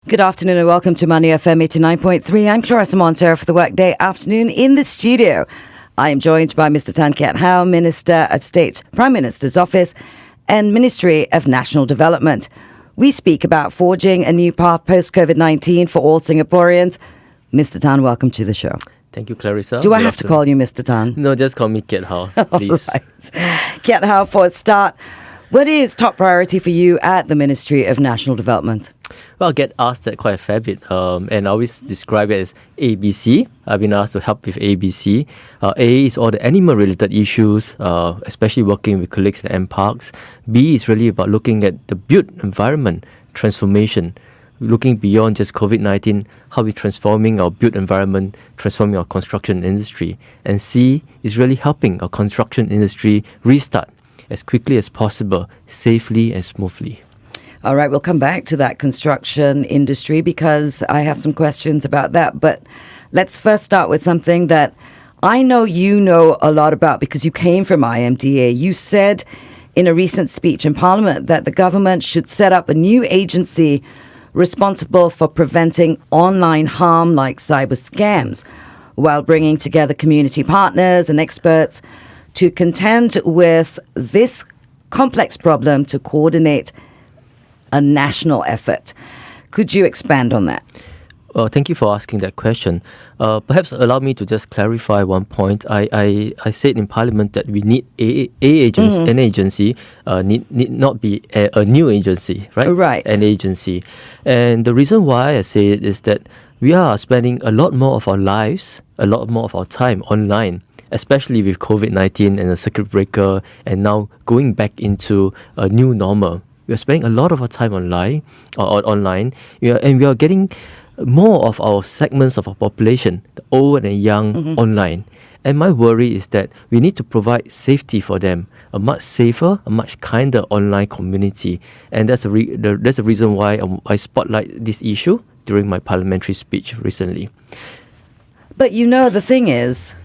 Good afternoon and welcome to Money FM 89.3. I'm Claressa Monteiro for the Workday Afternoon in the studio. I am joined by Mr. Tan Kiat, Minister of State, Prime Minister's Office and Ministry of National Development. We speak about forging a new path post-Covid-19 for all Singaporeans. Mr. Tan, welcome to the show. Thank you, Clarissa. Do I have to call you Mr. Tan? No, just call me Kiat, please. All right. Kiat, for a start, what is top priority for you at the Ministry of National Development? Well, I get asked that quite a fair bit, and I always describe it as ABC. I've been asked to help with ABC. A is all the animal-related issues, especially working with colleagues at M-Parks. B is really about looking at the built environment transformation, looking beyond just COVID-19, how we're transforming our built environment, transforming our construction industry. And C is really helping our construction industry restart as quickly as possible, safely and smoothly. All right, we'll come back to that construction industry because I have some questions about that. But let's first start with something that I know you know a lot about because you came from IMDA. You said in a recent speech in Parliament that the government should set up a new agency responsible for preventing online harm like cyber scams while bringing together community partners and experts to contend with this complex problem to coordinate a national effort. Could you expand on that? Thank you for asking that question. Perhaps allow me to just clarify one point. I said in Parliament that we need an agency, need not be a new agency, right? Right. An agency. And the reason why I say it is that we are spending a lot more of our lives, a lot more of our time online, especially with COVID-19 and the circuit breaker, and now going back into a new normal. We are spending a lot of our time online, and we are getting more of our segments of our population, the old and young, online. And my worry is that we need to provide safety for them, a much safer, a much kinder online community. And that's the reason why I spotlight this issue during my parliamentary speech recently. But you know, the thing is,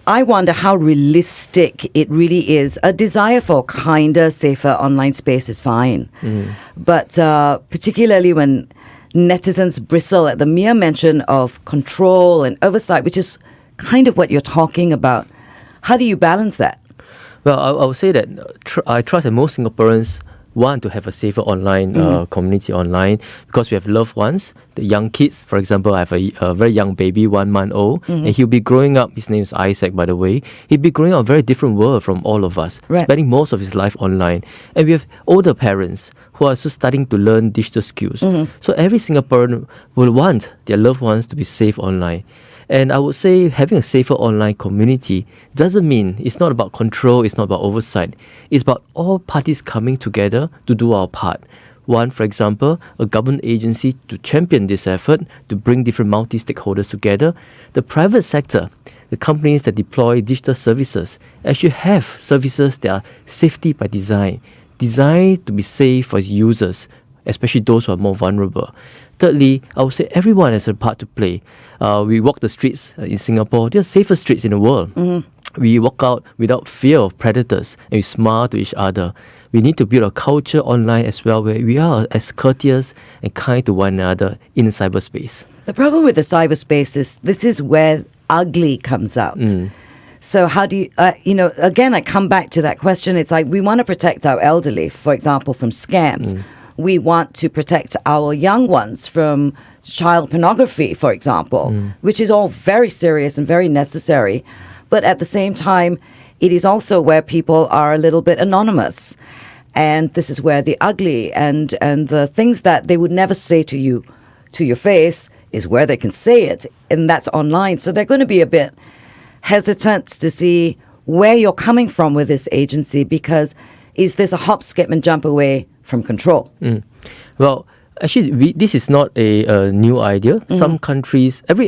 I wonder how realistic it really is. A desire for kinder, safer online space is fine. But particularly when netizens bristle at the mere mention of control and oversight, which is kind of what you're talking about. How do you balance that? Well, I would say that I trust that most Singaporeans want to have a safer online community online because we have loved ones, the young kids. For example, I have a very young baby, 1 month old, and he'll be growing up. His name is Isaac, by the way. He'll be growing up in a very different world from all of us, spending most of his life online. And we have older parents who are also starting to learn digital skills. So every Singaporean will want their loved ones to be safe online. And I would say having a safer online community doesn't mean it's not about control, it's not about oversight. It's about all parties coming together to do our part. One, for example, a government agency to champion this effort, to bring different multi-stakeholders together. The private sector, the companies that deploy digital services, actually have services that are safety by design, designed to be safe for users, especially those who are more vulnerable. Thirdly, I would say everyone has a part to play. We walk the streets in Singapore. They are safer streets in the world. We walk out without fear of predators and we smile to each other. We need to build a culture online as well where we are as courteous and kind to one another in cyberspace. The problem with the cyberspace is this is where ugly comes out. So how do you, again, I come back to that question. It's like we want to protect our elderly, for example, from scams. We want to protect our young ones from child pornography, for example, which is all very serious and very necessary. But at the same time, it is also where people are a little bit anonymous. And this is where the ugly and the things that they would never say to you, to your face, is where they can say it. And that's online. So they're going to be a bit hesitant to see where you're coming from with this agency because is this a hop, skip and jump away from control? Well, actually, this is not a new idea. Some countries, let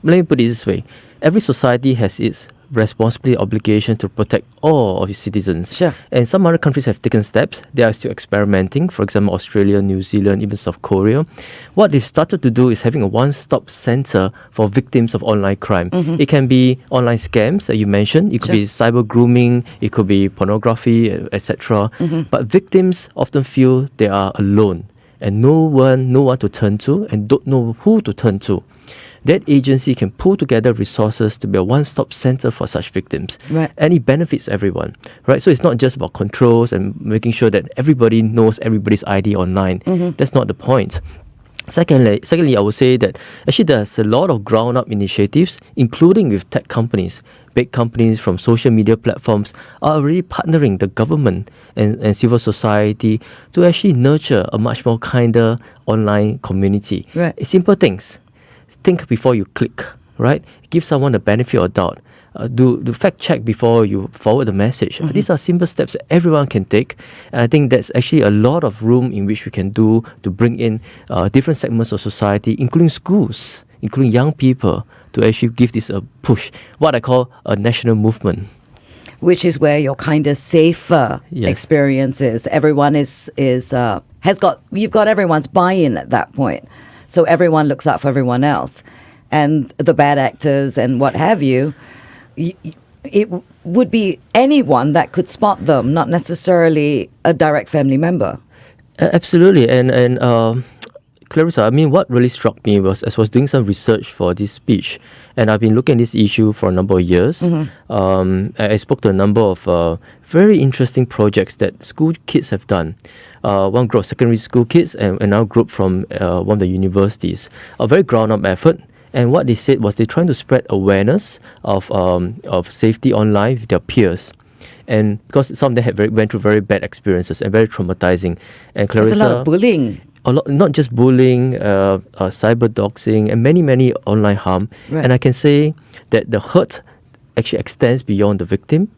me put it this way. Every society has its responsibility, obligation to protect all of its citizens. Sure. And some other countries have taken steps. They are still experimenting. For example, Australia, New Zealand, even South Korea. What they've started to do is having a one-stop center for victims of online crime. It can be online scams that you mentioned. It could be cyber grooming. It could be pornography, etc. But victims often feel they are alone. and no one to turn to and don't know who to turn to, that agency can pull together resources to be a one-stop center for such victims. Right. And it benefits everyone, right? So it's not just about controls and making sure that everybody knows everybody's ID online. That's not the point. Secondly, I would say that actually there's a lot of ground-up initiatives, including with tech companies. Big companies from social media platforms are already partnering the government and civil society to actually nurture a much more kinder online community. Right. Simple things. Think before you click, right? Give someone the benefit of doubt. Do fact check before you forward the message. These are simple steps that everyone can take, and I think that's actually a lot of room in which we can do to bring in different segments of society, including schools, including young people, to actually give this a push, what I call a national movement. Which is where your kind of safer Yes. experience is. Everyone you've got everyone's buy-in at that point. So everyone looks out for everyone else. And the bad actors and what have you, it would be anyone that could spot them, not necessarily a direct family member. Absolutely. And Claressa, I mean, what really struck me was, as I was doing some research for this speech, and I've been looking at this issue for a number of years, I spoke to a number of very interesting projects that school kids have done. One group of secondary school kids and another group from one of the universities. A very ground-up effort. And what they said was they're trying to spread awareness of safety online with their peers. And because some of them went through very bad experiences and very traumatizing. And Claressa, There's a lot of bullying. Not just bullying, cyber doxing, and many online harm. Right. And I can say that the hurt actually extends beyond the victim.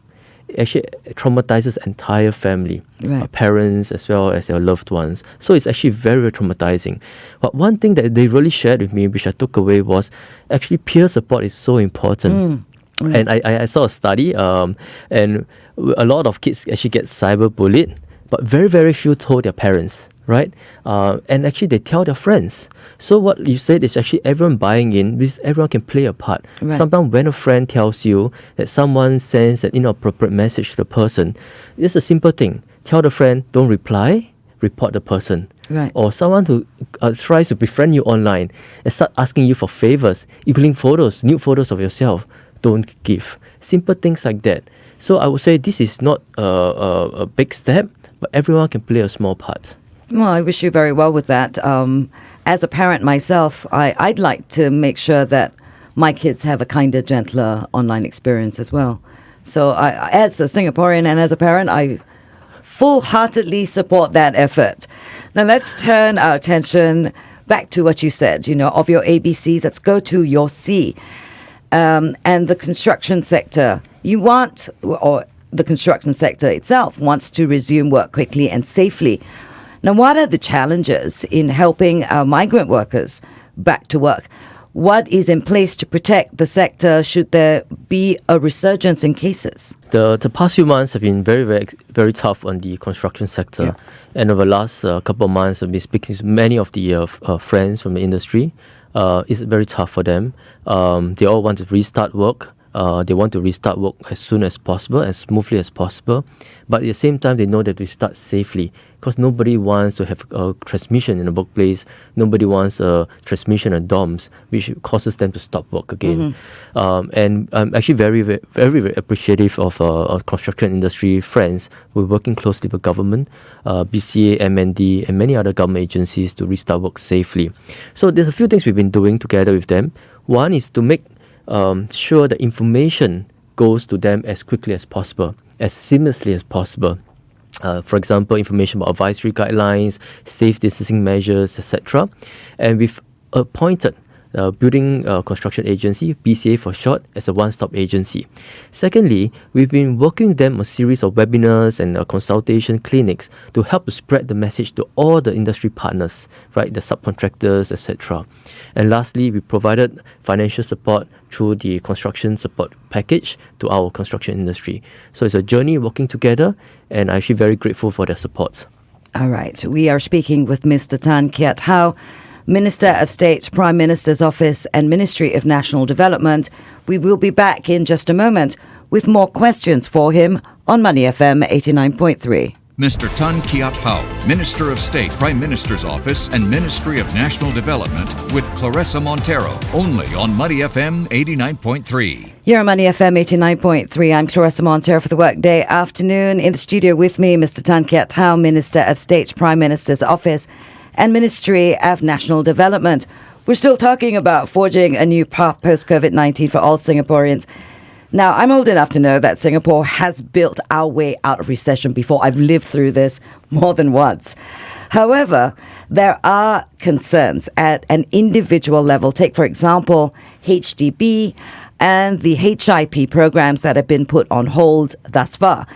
It actually traumatizes entire family, Right. parents as well as their loved ones. So it's actually very, very traumatizing. But one thing that they really shared with me, which I took away, was actually peer support is so important. And I saw a study, and a lot of kids actually get cyberbullied, but very, very few told their parents, right? And actually they tell their friends. So what you said is actually everyone buying in, because everyone can play a part. Right. Sometimes when a friend tells you that someone sends an inappropriate message to the person, it's a simple thing. Tell the friend, don't reply, report the person. Right. Or someone who tries to befriend you online and start asking you for favors, including photos, nude photos of yourself, don't give. Simple things like that. So I would say this is not a big step, but everyone can play a small part. Well, I wish you very well with that. As a parent myself, I'd like to make sure that my kids have a kinder, gentler online experience as well. So as a Singaporean and as a parent, I full-heartedly support that effort. Now let's turn our attention back to what you said, of your ABCs. Let's go to your C. And the construction sector. The construction sector itself wants to resume work quickly and safely. Now, what are the challenges in helping our migrant workers back to work? What is in place to protect the sector should there be a resurgence in cases? The past few months have been very, very, very tough on the construction sector. Yeah. And over the last couple of months, I've been speaking to many of the friends from the industry. It's very tough for them. They all want to restart work. They want to restart work as soon as possible, as smoothly as possible. But at the same time, they know that they start safely, because nobody wants to have a transmission in the workplace. Nobody wants a transmission in dorms, which causes them to stop work again. And I'm actually very, very, very, very appreciative of our construction industry friends. We're working closely with government, BCA, MND, and many other government agencies to restart work safely. So there's a few things we've been doing together with them. One is to make sure the information goes to them as quickly as possible, as seamlessly as possible. For example, information about advisory guidelines, safe distancing measures, etc. And we've appointed Building Construction Agency, BCA for short, as a one-stop agency. Secondly, we've been working with them on a series of webinars and consultation clinics to help to spread the message to all the industry partners, right, the subcontractors, etc. And lastly, we provided financial support through the construction support package to our construction industry. So it's a journey working together, and I'm actually very grateful for their support. All right. We are speaking with Mr. Tan Kiat How, Minister of State, Prime Minister's Office and Ministry of National Development. We will be back in just a moment with more questions for him on Money FM 89.3. Mr. Tan Kiat Hau, Minister of State, Prime Minister's Office, and Ministry of National Development, with Claressa Monteiro, only on Money FM 89.3. You're on Money FM 89.3. I'm Claressa Monteiro for the Workday Afternoon. In the studio with me, Mr. Tan Kiat Hau, Minister of State, Prime Minister's Office, and Ministry of National Development. We're still talking about forging a new path post-Covid-19 for all Singaporeans. Now, I'm old enough to know that Singapore has built our way out of recession before. I've lived through this more than once. However, there are concerns at an individual level. Take, for example, HDB and the HIP programs that have been put on hold thus far.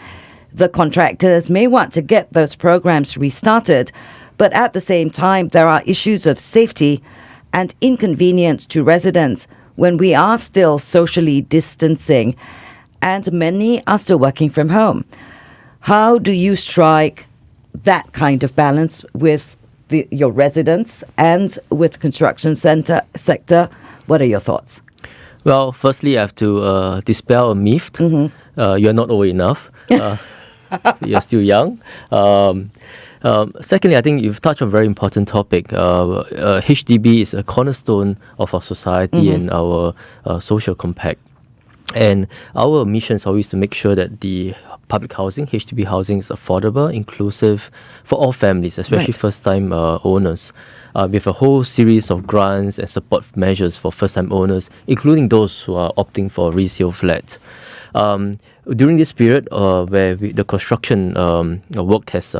The contractors may want to get those programs restarted, but at the same time, there are issues of safety and inconvenience to residents when we are still socially distancing and many are still working from home. How do you strike that kind of balance with your residents and with construction sector? What are your thoughts? Well, firstly, I have to dispel a myth. You're not old enough. You're still young. Secondly, I think you've touched on a very important topic. HDB is a cornerstone of our society and our social compact. And our mission is always to make sure that the public housing, HDB housing, is affordable, inclusive for all families, especially first-time owners. We have a whole series of grants and support measures for first-time owners, including those who are opting for resale flats. During this period where the construction work has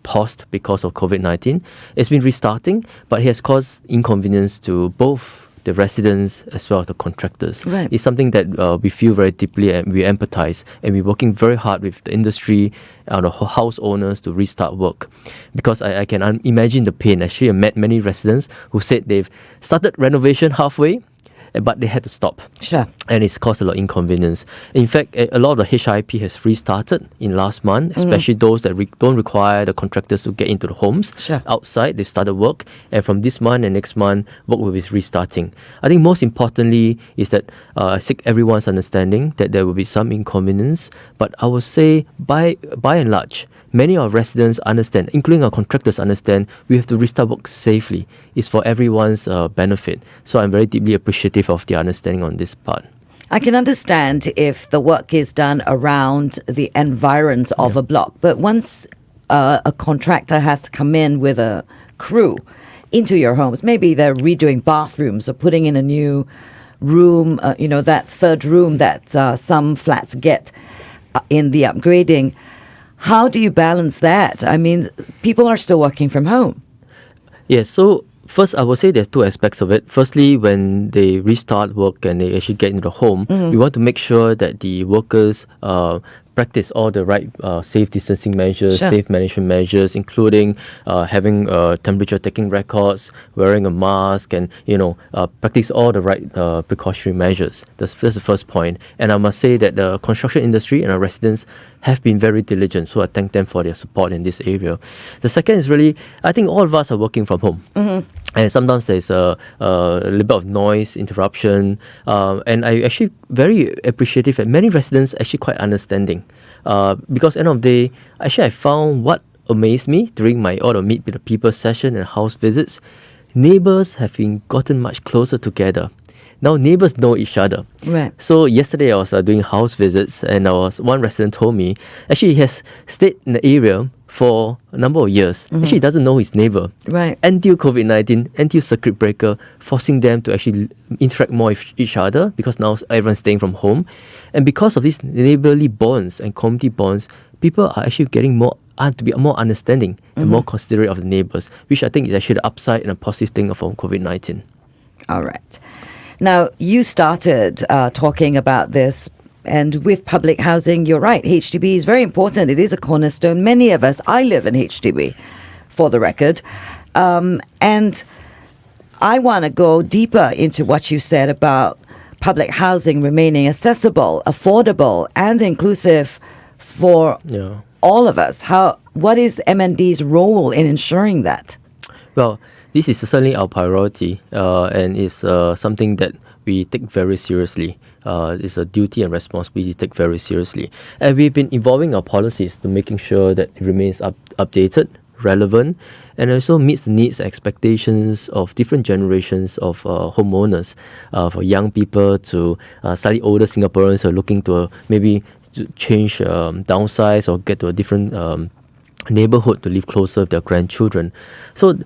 paused because of COVID-19, it's been restarting, but it has caused inconvenience to both the residents as well as the contractors. It's something that we feel very deeply and we empathize, and we're working very hard with the industry and the house owners to restart work, because I can imagine the pain. Actually, I met many residents who said they've started renovation halfway, but they had to stop. Sure. And it's caused a lot of inconvenience. In fact, a lot of the HIP has restarted in last month, especially those that don't require the contractors to get into the homes. Sure. Outside, they've started work. And from this month and next month, work will be restarting. I think most importantly is that I seek everyone's understanding that there will be some inconvenience. But I would say, by and large, many of our residents understand, including our contractors understand, we have to restart work safely. It's for everyone's benefit. So I'm very deeply appreciative of the understanding on this part. I can understand if the work is done around the environs of a block, but once a contractor has to come in with a crew into your homes, maybe they're redoing bathrooms or putting in a new room, that third room that some flats get in the upgrading. How do you balance that? I mean, people are still working from home. Yes, so first, I would say there's two aspects of it. Firstly, when they restart work and they actually get into the home, we want to make sure that the workers practice all the right safe distancing measures, safe management measures, including having temperature taking records, wearing a mask, and practice all the right precautionary measures. That's the first point. And I must say that the construction industry and our residents have been very diligent, so I thank them for their support in this area. The second is really, I think all of us are working from home. And sometimes there's a little bit of noise, interruption, and I actually very appreciative that many residents actually quite understanding. Because end of the day, actually I found what amazed me during my Meet with the People session and house visits, neighbours have been gotten much closer together. Now neighbours know each other. Right. So yesterday I was doing house visits, and one resident told me actually he has stayed in the area for a number of years. Actually, he doesn't know his neighbour. Right. Until COVID-19, until circuit breaker, forcing them to actually interact more with each other, because now everyone's staying from home. And because of these neighbourly bonds and community bonds, people are actually getting to be more understanding and more considerate of the neighbours, which I think is actually the upside and a positive thing of COVID-19. All right. Now, you started talking about this, and with public housing, you're right, HDB is very important. It is a cornerstone. Many of us, I live in HDB, for the record. And I want to go deeper into what you said about public housing remaining accessible, affordable, and inclusive for all of us. What is MND's role in ensuring that? Well, This is certainly our priority, and is something that we take very seriously. It's a duty and responsibility to take very seriously. And we've been evolving our policies to making sure that it remains updated, relevant, and also meets the needs and expectations of different generations of homeowners, for young people to slightly older Singaporeans who are looking to maybe to change, downsize, or get to a different neighborhood to live closer with their grandchildren. So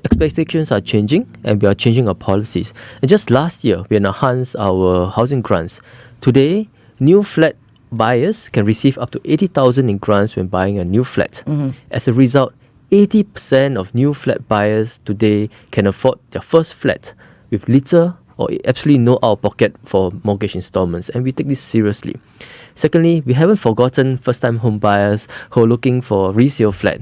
expectations are changing, and we are changing our policies. And just last year, we enhanced our housing grants. Today, new flat buyers can receive up to 80,000 in grants when buying a new flat. As a result, 80% of new flat buyers today can afford their first flat with little or absolutely no out-of-pocket for mortgage installments, and we take this seriously. Secondly, we haven't forgotten first-time home buyers who are looking for a resale flat.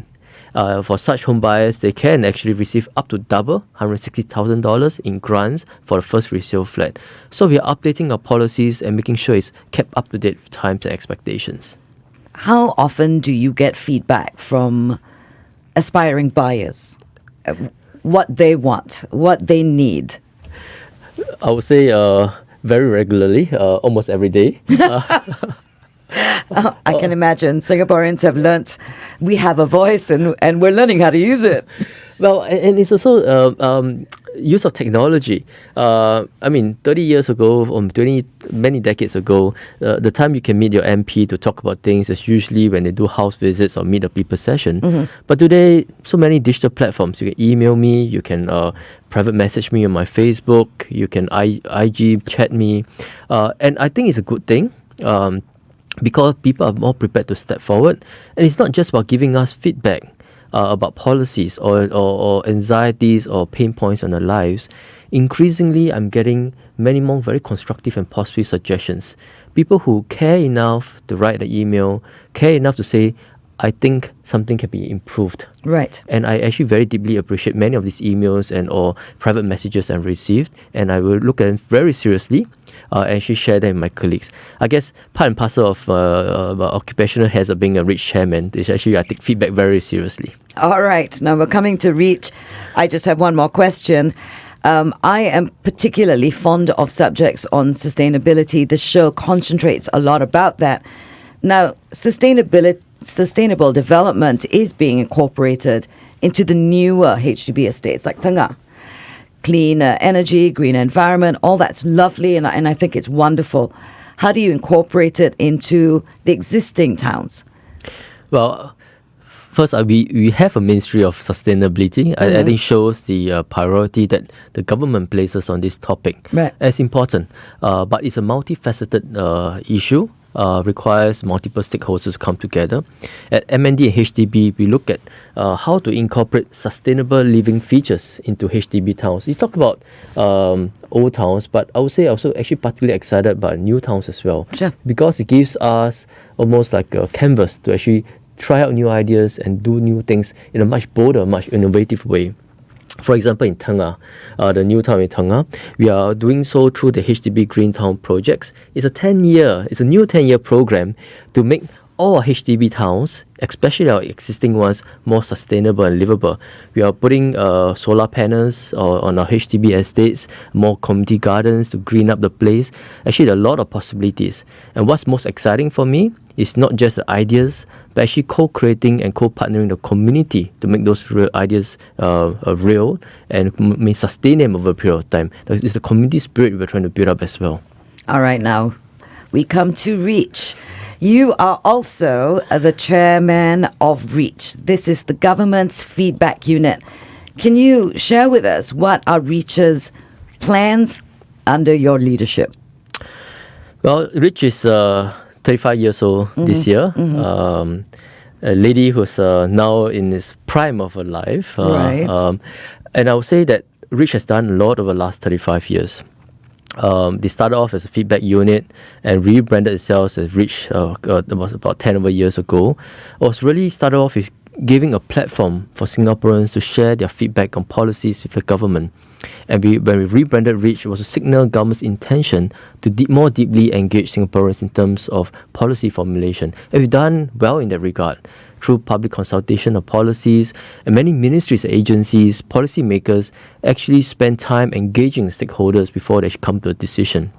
For such home buyers, they can actually receive up to double $160,000 in grants for the first resale flat. So we are updating our policies and making sure it's kept up to date with times and expectations. How often do you get feedback from aspiring buyers? What they want, what they need? I would say very regularly, almost every day. I can imagine Singaporeans have learnt we have a voice and we're learning how to use it. Well, and it's also use of technology. 30 years ago, or many decades ago, the time you can meet your MP to talk about things is usually when they do house visits or meet a people session. But today, so many digital platforms. You can email me, you can private message me on my Facebook, you can IG chat me. And I think it's a good thing. Because people are more prepared to step forward. And it's not just about giving us feedback about policies or anxieties or pain points on their lives. Increasingly, I'm getting many more very constructive and positive suggestions. People who care enough to write an email, care enough to say, I think something can be improved. Right. And I actually very deeply appreciate many of these emails and or private messages I've received, and I will look at them very seriously and actually share them with my colleagues. I guess part and parcel of occupational hazard of being a REACH chairman is actually I take feedback very seriously. All right. Now we're coming to REACH. I just have one more question. I am particularly fond of subjects on sustainability. The show concentrates a lot about that. Now, sustainable development is being incorporated into the newer HDB estates like Tengah. Clean energy, green environment, all that's lovely, and I think it's wonderful. How do you incorporate it into the existing towns? Well, first, we have a Ministry of Sustainability. I think shows the priority that the government places on this topic as important. But it's a multifaceted issue. Requires multiple stakeholders to come together. At MND and HDB, we look at how to incorporate sustainable living features into HDB towns. You talk about old towns, but I would say also actually particularly excited about new towns as well. Sure. Because it gives us almost like a canvas to actually try out new ideas and do new things in a much bolder, much innovative way. For example, in Tengah, the new town in Tengah, we are doing so through the HDB Green Town projects. It's a new 10-year program to make all our HDB towns, especially our existing ones, more sustainable and livable. We are putting solar panels on our HDB estates, more community gardens to green up the place. Actually, there are a lot of possibilities. And what's most exciting for me is not just the ideas, but actually co-creating and co-partnering the community to make those real ideas real and sustain them over a period of time. It's the community spirit we're trying to build up as well. All right, now we come to REACH. You are also the chairman of REACH. This is the government's feedback unit. Can you share with us what are REACH's plans under your leadership? Well, REACH is 35 years old this year. A lady who's now in his prime of her life. Right. And I would say that REACH has done a lot over the last 35 years. They started off as a feedback unit and rebranded itself as REACH about 10 over years ago. It was really started off with giving a platform for Singaporeans to share their feedback on policies with the government. And when we rebranded Reach, it was to signal government's intention to more deeply engage Singaporeans in terms of policy formulation. And we've done well in that regard through public consultation of policies, and many ministries, agencies, policymakers actually spend time engaging stakeholders before they come to a decision.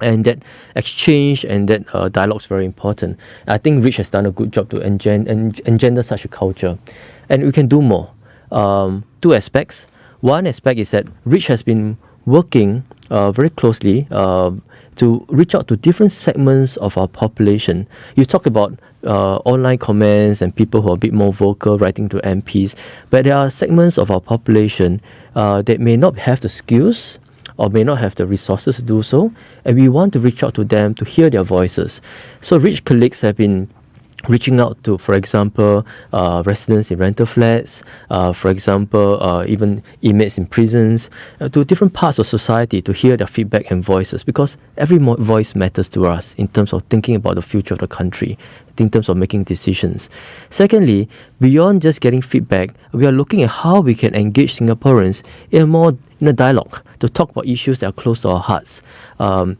And that exchange and that dialogue is very important. I think Rich has done a good job to engender such a culture. And we can do more. Two aspects. One aspect is that Rich has been working very closely to reach out to different segments of our population. You talk about online comments and people who are a bit more vocal writing to MPs, but there are segments of our population that may not have the skills or may not have the resources to do so, and we want to reach out to them to hear their voices. So Rich colleagues have been reaching out to, for example, residents in rental flats, for example, even inmates in prisons, to different parts of society to hear their feedback and voices, because every voice matters to us in terms of thinking about the future of the country, in terms of making decisions. Secondly, beyond just getting feedback, we are looking at how we can engage Singaporeans in a dialogue to talk about issues that are close to our hearts,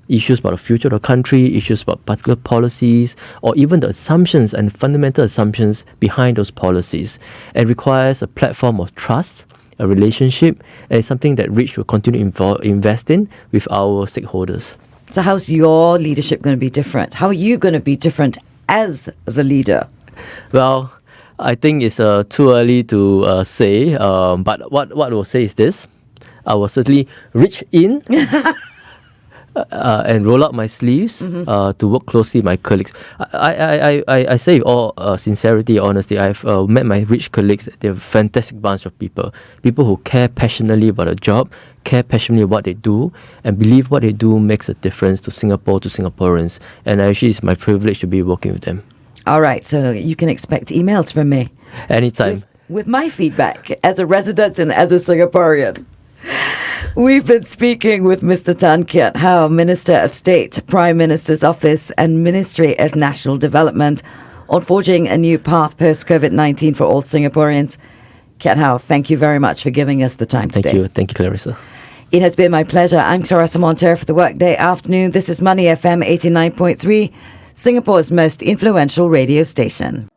issues about the future of the country, issues about particular policies, or even the assumptions and fundamental assumptions behind those policies. It requires a platform of trust, a relationship, and it's something that Rich will continue to invest in with our stakeholders. So how's your leadership going to be different? How are you going to be different as the leader? Well, I think it's too early to say, but what I will say is this. I will certainly reach in and roll up my sleeves to work closely with my colleagues. I say with all sincerity, honesty, I've met my Rich colleagues. They're a fantastic bunch of people who care passionately about a job, care passionately about what they do, and believe what they do makes a difference to Singapore, to Singaporeans. And actually, it's my privilege to be working with them. All right, so you can expect emails from me. Anytime. With my feedback as a resident and as a Singaporean. We've been speaking with Mr. Tan Kiat How, Minister of State, Prime Minister's Office and Ministry of National Development, on forging a new path post-Covid-19 for all Singaporeans. Kiat How, thank you very much for giving us the time today. Thank you, Claressa. It has been my pleasure. I'm Claressa Monteiro for the Workday Afternoon. This is Money FM 89.3, Singapore's most influential radio station.